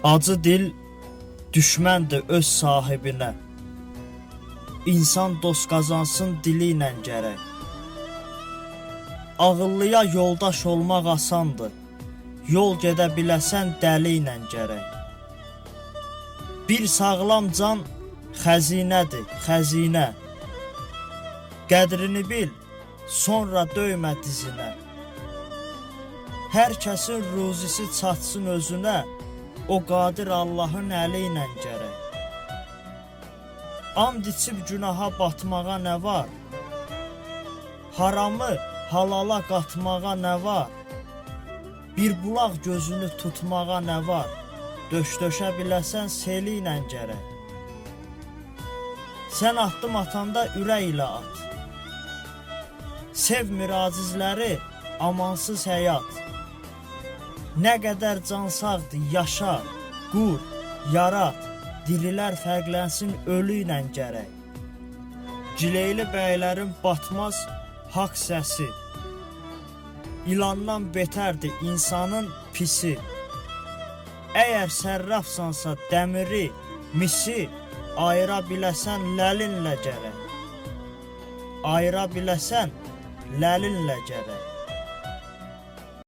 Acı dil düşməndir öz sahibinə. İnsan dost qazansın dili ilə gərək. Ağıllıya yoldaş olmaq asandır. Yol gedə biləsən dəli ilə gərək. Bir sağlam can xəzinədir, xəzinə. Qədrini bil, sonra döymə dizinə. Hər kəsin ruzisi çatsın özünə, o qadir Allahın əli ilə gərək. And içib günaha batmağa nə var? Haramı halala qatmağa nə var? Bir bulaq gözünü tutmağa nə var? Döş-döşə biləsən seli ilə gərək. Sən addım atanda ürək ilə at. Sevmir acizləri, amansız həyat. Nə qədər can sağdır, yaşa, qur, yarat, dirilər fərqlənsin ölü ilə gərək. Cileyli bəylərin batmaz haqq səsi. İlandan betərdir insanın pisi. Əgər sərrafsansa dəmiri, misi, ayıra biləsən ləlinlə gərək. Ayıra biləsən ləlinlə gərək.